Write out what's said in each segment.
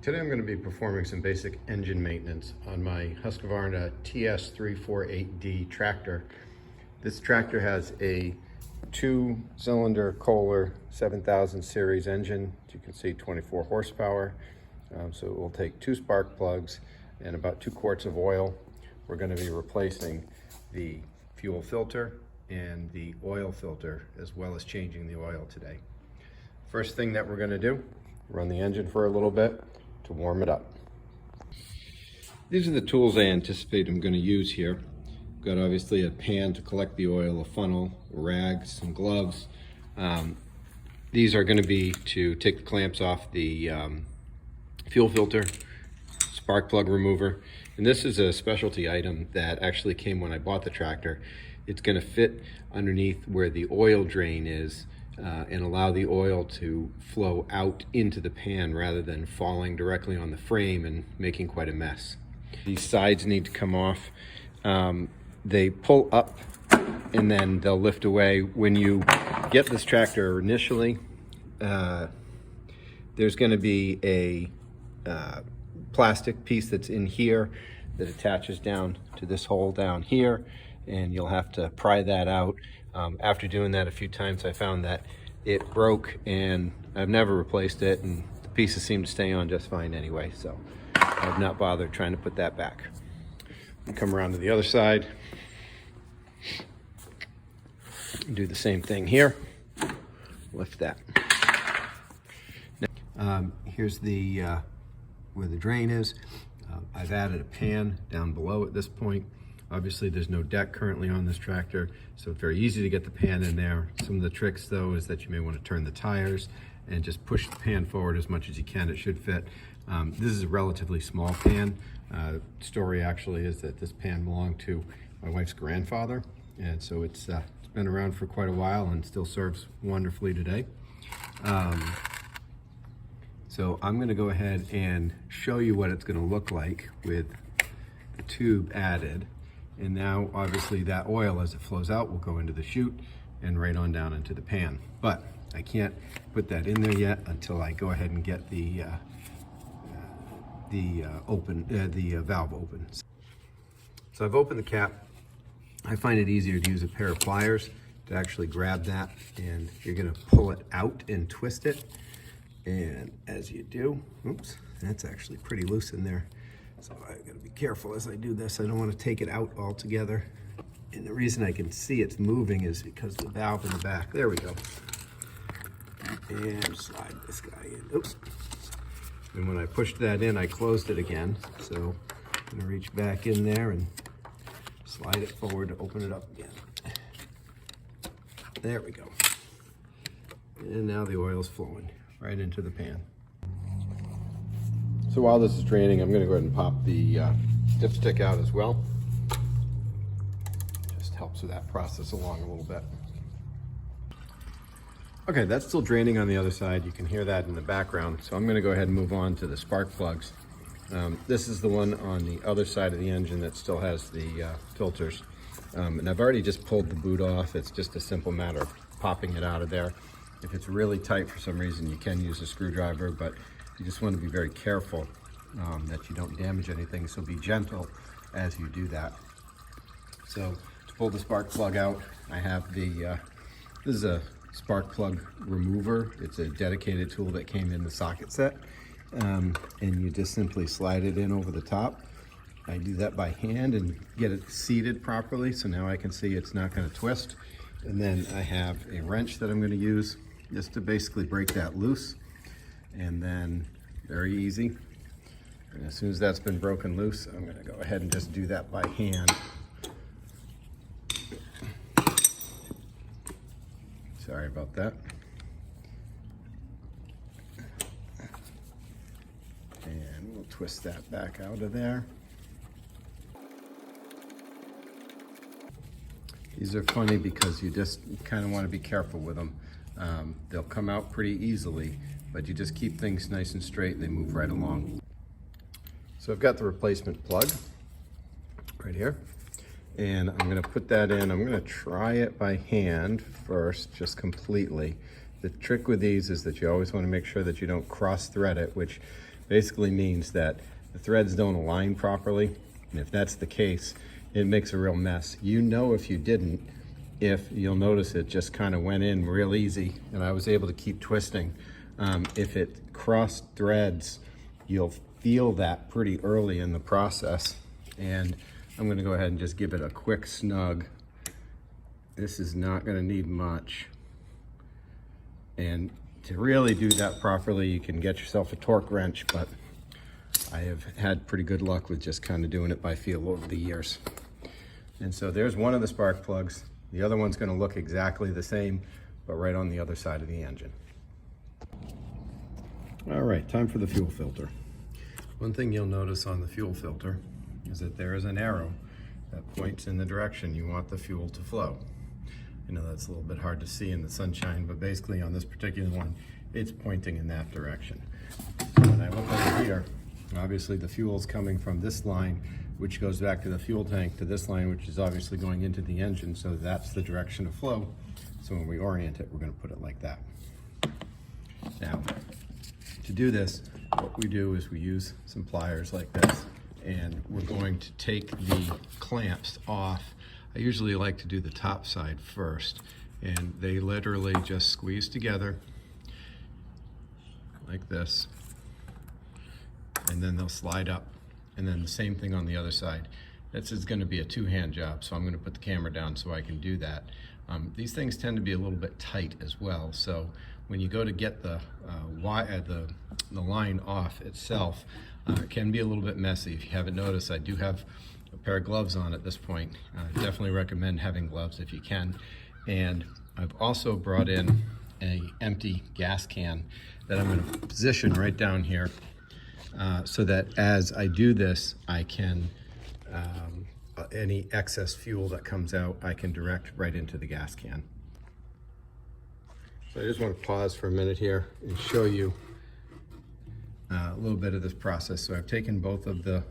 Today I'm going to be performing some basic engine maintenance on my Husqvarna TS348D tractor. This tractor has a 2-cylinder Kohler 7000 series engine. As you can see, 24 horsepower. So it will take 2 spark plugs and about 2 quarts of oil. We're going to be replacing the fuel filter and the oil filter, as well as changing the oil today. First thing that we're going to do, run the engine for a little bit to warm it up. These are the tools I anticipate I'm going to use here. I've got obviously a pan to collect the oil, a funnel, a rag, some gloves. These are going to be to take the clamps off the fuel filter, spark plug remover, and this is a specialty item that actually came when I bought the tractor. It's going to fit underneath where the oil drain is and allow the oil to flow out into the pan rather than falling directly on the frame and making quite a mess. These sides need to come off. They pull up and then they'll lift away. When you get this tractor initially, there's going to be a plastic piece that's in here that attaches down to this hole down here, and you'll have to pry that out. After doing that a few times, I found that it broke and I've never replaced it, and the pieces seem to stay on just fine anyway, so I've not bothered trying to put that back. Come around to the other side, do the same thing here, lift that. Now, here's the where the drain is. I've added a pan down below at this point. Obviously there's no deck currently on this tractor, so it's very easy to get the pan in there. Some of the tricks though is that you may want to turn the tires and just push the pan forward as much as you can. It should fit. This is a relatively small pan. Story actually is that this pan belonged to my wife's grandfather, and so it's been around for quite a while and still serves wonderfully today. So I'm going to go ahead and show you what it's going to look like with the tube added. And now obviously that oil, as it flows out, will go into the chute and right on down into the pan. But I can't put that in there yet until I go ahead and get the valve open. So I've opened the cap. I find it easier to use a pair of pliers to actually grab that, and you're going to pull it out and twist it. And as you do, oops, that's actually pretty loose in there. So I've got to be careful as I do this. I don't want to take it out altogether. And the reason I can see it's moving is because the valve in the back. There we go. And slide this guy in. Oops. And when I pushed that in, I closed it again. So I'm going to reach back in there and slide it forward to open it up again. There we go. And now the oil's flowing right into the pan. So while this is draining, I'm going to go ahead and pop the dipstick out as well. Just helps with that process along a little bit. Okay, that's still draining on the other side. You can hear that in the background. So I'm going to go ahead and move on to the spark plugs. This is the one on the other side of the engine that still has the filters. And I've already just pulled the boot off. It's just a simple matter of popping it out of there. If it's really tight for some reason, you can use a screwdriver, but you just want to be very careful that you don't damage anything, so be gentle as you do that. So to pull the spark plug out, I have the, this is a spark plug remover. It's a dedicated tool that came in the socket set, and you just simply slide it in over the top. I do that by hand and get it seated properly, so now I can see it's not going to twist. And then I have a wrench that I'm going to use just to basically break that loose. And then very easy. And as soon as that's been broken loose, I'm going to go ahead and just do that by hand. Sorry about that. And we'll twist that back out of there. These are funny because you just kind of want to be careful with them. They'll come out pretty easily, but you just keep things nice and straight and they move right along. So I've got the replacement plug right here, and I'm going to put that in. I'm going to try it by hand first, just completely. The trick with these is that you always want to make sure that you don't cross thread it, which basically means that the threads don't align properly. And if that's the case, it makes a real mess. You know if you didn't, if you'll notice it just kind of went in real easy and I was able to keep twisting. If it crossed threads, you'll feel that pretty early in the process. And I'm gonna go ahead and just give it a quick snug. This is not gonna need much. And to really do that properly, you can get yourself a torque wrench, but I have had pretty good luck with just kind of doing it by feel over the years. And so there's one of the spark plugs. The other one's gonna look exactly the same, but right on the other side of the engine. All right, time for the fuel filter. One thing you'll notice on the fuel filter is that there is an arrow that points in the direction you want the fuel to flow. I know that's a little bit hard to see in the sunshine, but basically on this particular one, it's pointing in that direction. So when I look over here, obviously the fuel's coming from this line, which goes back to the fuel tank, to this line, which is obviously going into the engine, so that's the direction of flow. So when we orient it, we're gonna put it like that. Now, to do this, what we do is we use some pliers like this, and we're going to take the clamps off. I usually like to do the top side first, and they literally just squeeze together like this, and then they'll slide up, and then the same thing on the other side. This is going to be a two-hand job, so I'm going to put the camera down so I can do that. These things tend to be a little bit tight as well, so when you go to get the line off itself, it can be a little bit messy. If you haven't noticed, I do have a pair of gloves on at this point. Definitely recommend having gloves if you can. And I've also brought in an empty gas can that I'm going to position right down here so that as I do this, I can, any excess fuel that comes out, I can direct right into the gas can. So I just want to pause for a minute here and show you a little bit of this process. So I've taken both of the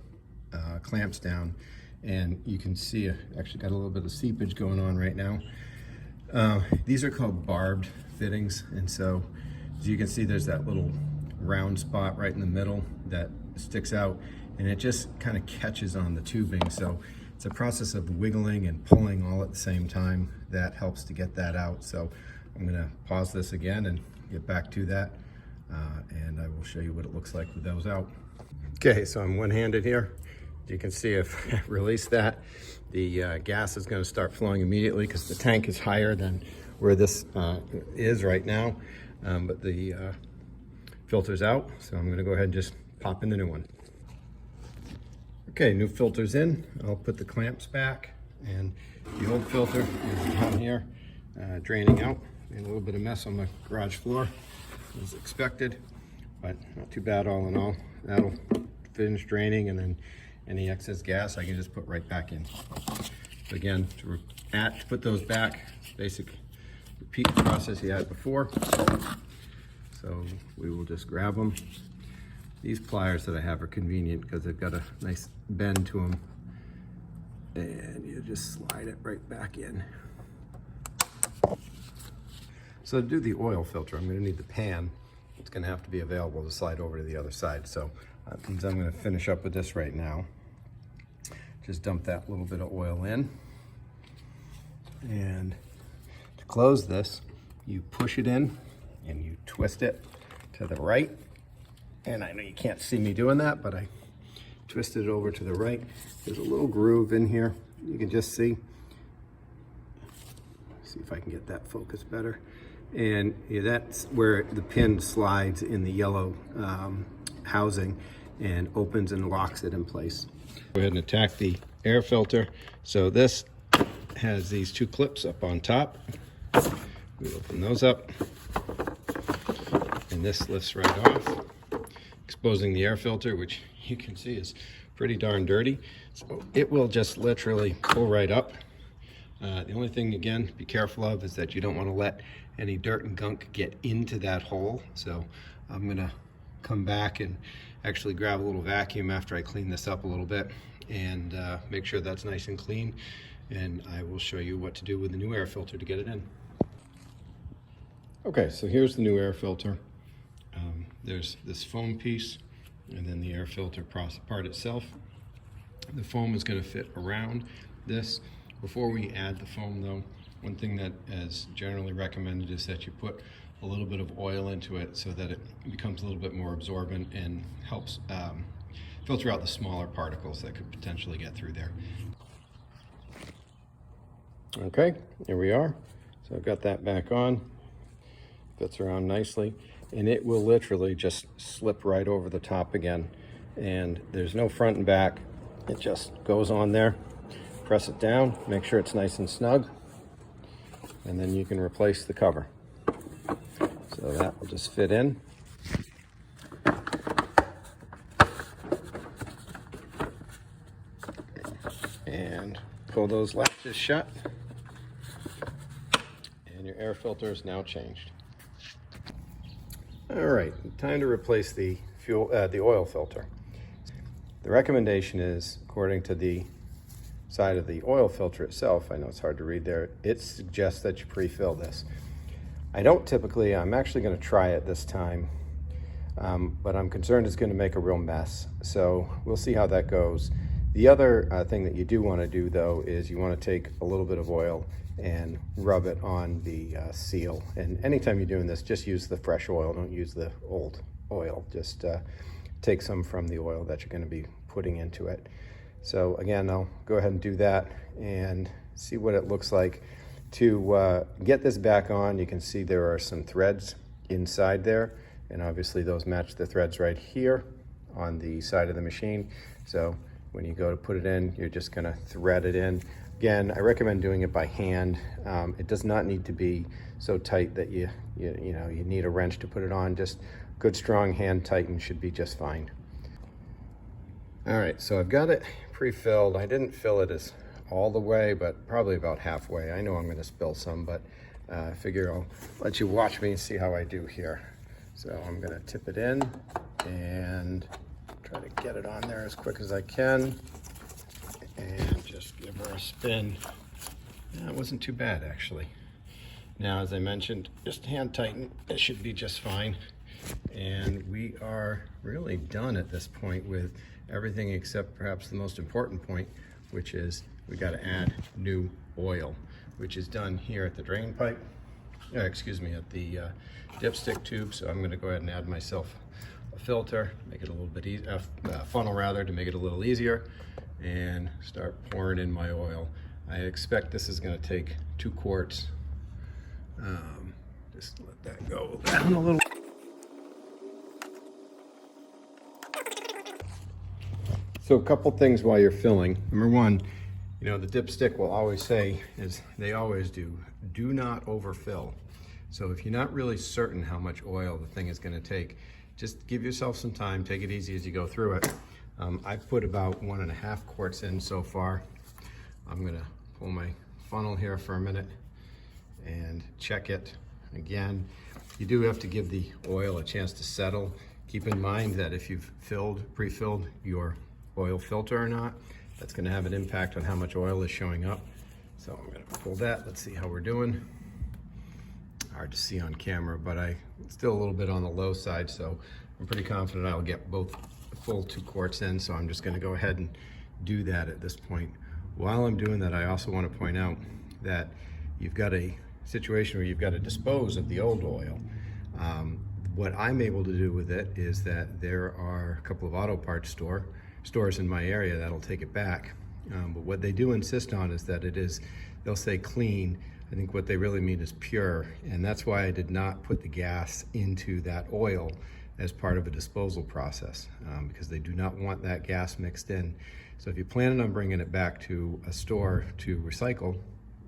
clamps down, and you can see I actually got a little bit of seepage going on right now. These are called barbed fittings, and so as you can see, there's that little round spot right in the middle that sticks out, and it just kind of catches on the tubing. So it's a process of wiggling and pulling all at the same time that helps to get that out. So I'm going to pause this again and get back to that, and I will show you what it looks like with those out. Okay, so I'm one-handed here. You can see if I release that, the gas is going to start flowing immediately because the tank is higher than where this is right now, but the filter's out, so I'm going to go ahead and just pop in the new one. Okay, new filter's in. I'll put the clamps back, and the old filter is down here, draining out. Made a little bit of mess on the garage floor, as expected, but not too bad all in all. That'll finish draining, and then any excess gas I can just put right back in. So again, to put those back, basic repeat the process you had before. So we will just grab them. These pliers that I have are convenient because they've got a nice bend to them, and you just slide it right back in. So to do the oil filter, I'm going to need the pan. It's going to have to be available to slide over to the other side. So that means I'm going to finish up with this right now. Just dump that little bit of oil in. And to close this, you push it in and you twist it to the right. And I know you can't see me doing that, but I twisted it over to the right. There's a little groove in here. You can just see. See if I can get that focus better. And yeah, that's where the pin slides in the yellow housing and opens and locks it in place. Go ahead and attack the air filter. So this has these two clips up on top. We open those up, and this lifts right off, exposing the air filter, which you can see is pretty darn dirty. So it will just literally pull right up. The only thing, again, be careful of is that you don't want to let any dirt and gunk get into that hole. So I'm gonna come back and actually grab a little vacuum after I clean this up a little bit and make sure that's nice and clean. And I will show you what to do with the new air filter to get it in. Okay, so here's the new air filter. There's this foam piece and then the air filter part itself. The foam is going to fit around this. Before we add the foam though, one thing that is generally recommended is that you put a little bit of oil into it so that it becomes a little bit more absorbent and helps filter out the smaller particles that could potentially get through there. Okay, here we are. So I've got that back on. Fits around nicely, and it will literally just slip right over the top again. And there's no front and back. It just goes on there. Press it down, make sure it's nice and snug, and then you can replace the cover. So that will just fit in. And pull those latches shut, and your air filter is now changed. All right, time to replace the oil filter. The recommendation is, according to the side of the oil filter itself, I know it's hard to read there, it suggests that you pre-fill this. I don't typically, I'm actually going to try it this time, but I'm concerned it's going to make a real mess. So we'll see how that goes. The other thing that you do want to do though is you want to take a little bit of oil and rub it on the seal. And anytime you're doing this, just use the fresh oil, don't use the old oil. Just take some from the oil that you're going to be putting into it. So again, I'll go ahead and do that and see what it looks like. To get this back on, you can see there are some threads inside there, and obviously those match the threads right here on the side of the machine. So when you go to put it in, you're just going to thread it in. Again, I recommend doing it by hand. It does not need to be so tight that you need a wrench to put it on. Just good strong hand tighten should be just fine. All right, so I've got it pre-filled. I didn't fill it as all the way, but probably about halfway. I know I'm going to spill some, but I figure I'll let you watch me and see how I do here. So I'm going to tip it in and try to get it on there as quick as I can, and just give her a spin. That wasn't too bad, actually. Now, as I mentioned, just hand tighten. It should be just fine. And we are really done at this point with everything except perhaps the most important point, which is we got to add new oil, which is done here at the drain pipe, at the dipstick tube. So I'm going to go ahead and add myself a filter, make it a little bit easier, funnel rather, to make it a little easier, and start pouring in my oil. I expect this is going to take 2 quarts. Just let that go down a little. So a couple things while you're filling. Number one, the dipstick will always say, as they always do not overfill. So if you're not really certain how much oil the thing is going to take, just give yourself some time, take it easy as you go through it. I've put about 1.5 quarts in so far. I'm going to pull my funnel here for a minute and check it again. You do have to give the oil a chance to settle. Keep in mind that if you've pre-filled your oil filter or not, that's going to have an impact on how much oil is showing up. So I'm going to pull that. Let's see how we're doing. Hard to see on camera, but it's still a little bit on the low side, so I'm pretty confident I'll get both full 2 quarts in. So I'm just going to go ahead and do that at this point. While I'm doing that, I also want to point out that you've got a situation where you've got to dispose of the old oil. What I'm able to do with it is that there are a couple of auto parts stores in my area that'll take it back. But what they do insist on is that they'll say clean. I think what they really mean is pure. And that's why I did not put the gas into that oil as part of a disposal process, because they do not want that gas mixed in. So if you're planning on bringing it back to a store to recycle,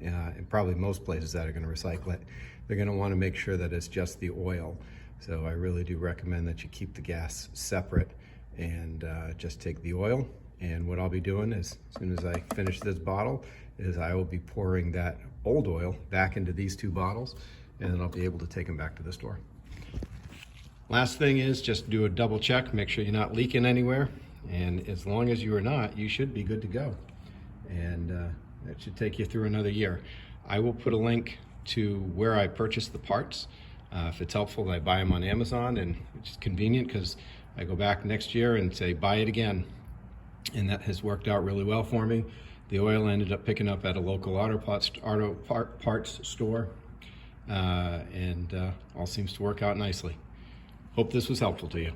and probably most places that are going to recycle it, they're going to want to make sure that it's just the oil. So I really do recommend that you keep the gas separate and just take the oil. And what I'll be doing is, as soon as I finish this bottle, is I will be pouring that old oil back into these 2 bottles, and then I'll be able to take them back to the store. Last thing is just do a double check, make sure you're not leaking anywhere. And as long as you are not, you should be good to go. And that should take you through another year. I will put a link to where I purchased the parts. If it's helpful, I buy them on Amazon, and which is convenient because I go back next year and say, buy it again. And that has worked out really well for me. The oil ended up picking up at a local auto parts store, and all seems to work out nicely. Hope this was helpful to you.